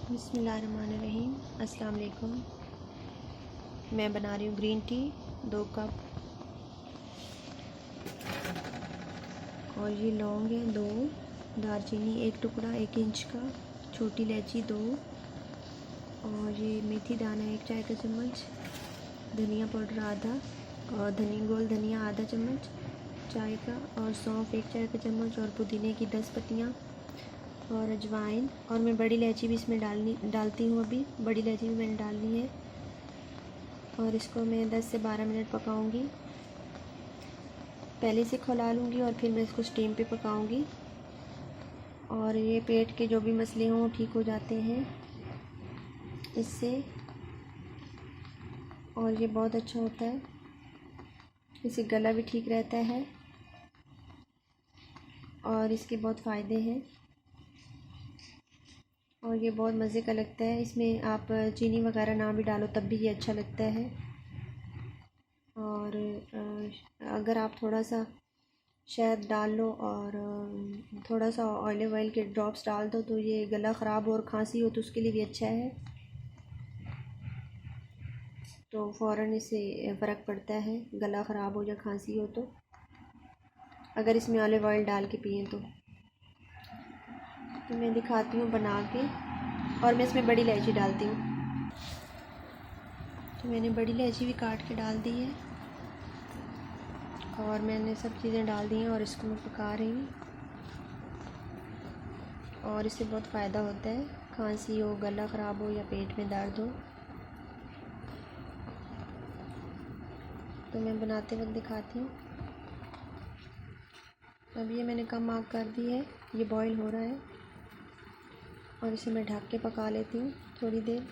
बिस्मिल्लाहिर्रहमानिर्रहीम। अस्सलाम वालेकुम। मैं बना रही हूँ ग्रीन टी 2 कप। और ये लौंग है 2, दालचीनी 1 टुकड़ा 1 इंच का, छोटी इलायची 2, और ये मेथी दाना 1 चाय का चम्मच, धनिया पाउडर आधा, और धनिया आधा चम्मच चाय का, और सौंफ 1 चाय का चम्मच, और पुदीने की 10 पत्तियाँ, और अजवाइन। और मैं बड़ी इलायची भी इसमें डालती हूँ। अभी बड़ी इलायची भी मैंने डालनी है। और इसको मैं 10 से 12 मिनट पकाऊंगी। पहले से खौला लूँगी और फिर मैं इसको स्टीम पे पकाऊंगी। और ये पेट के जो भी मसले हों ठीक हो जाते हैं इससे। और ये बहुत अच्छा होता है, इससे गला भी ठीक रहता है और इसके बहुत फ़ायदे हैं। और ये बहुत मज़े का लगता है। इसमें आप चीनी वगैरह ना भी डालो तब भी ये अच्छा लगता है। और अगर आप थोड़ा सा शहद डाल लो और थोड़ा सा ऑलिव ऑयल के ड्रॉप्स डाल दो तो ये गला ख़राब हो और खांसी हो तो उसके लिए भी अच्छा है। तो फ़ौरन इससे फ़र्क पड़ता है, गला ख़राब हो या खांसी हो तो, अगर इसमें ऑलिव ऑयल डाल के पिएँ तो। मैं दिखाती हूँ बना के। और मैं इसमें बड़ी इलायची डालती हूँ। तो मैंने बड़ी इलायची भी काट के डाल दी है और मैंने सब चीज़ें डाल दी हैं और इसको मैं पका रही हूँ। और इससे बहुत फ़ायदा होता है, खांसी हो, गला ख़राब हो या पेट में दर्द हो। तो मैं बनाते वक्त दिखाती हूँ। अब ये मैंने कम आग कर दी है, ये बॉईल हो रहा है और इसे मैं ढक के पका लेती हूँ थोड़ी देर।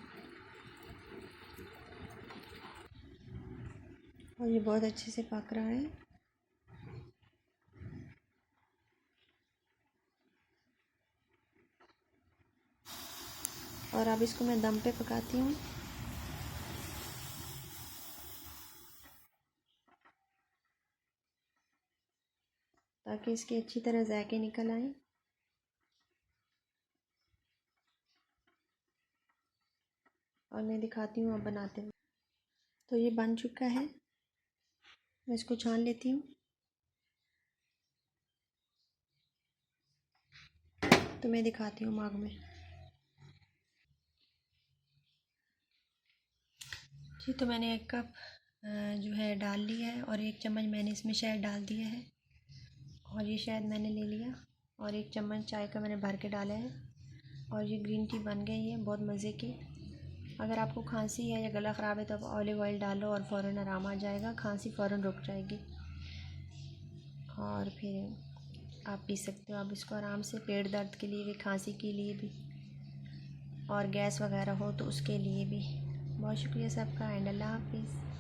और ये बहुत अच्छे से पक रहा है। और अब इसको मैं दम पे पकाती हूँ। ताकि इसके अच्छी तरह जायके निकल आए। और मैं दिखाती हूँ अब बनाते हुए। तो ये बन चुका है, मैं इसको छान लेती हूँ। तो मैं दिखाती हूँ मग में। जी तो मैंने 1 कप जो है डाल लिया है और 1 चम्मच मैंने इसमें शहद डाल दिया है। और ये शहद मैंने ले लिया और 1 चम्मच चाय का मैंने भर के डाला है। और ये ग्रीन टी बन गई है बहुत मज़े की। अगर आपको खांसी है या गला ख़राब है तो आप ऑलिव ऑयल डालो और फ़ौरन आराम आ जाएगा, खांसी फ़ौरन रुक जाएगी और फिर आप पी सकते हो। आप इसको आराम से पेट दर्द के लिए भी, खांसी के लिए भी, और गैस वगैरह हो तो उसके लिए भी। बहुत शुक्रिया सबका एंड अल्लाह हाफिज़।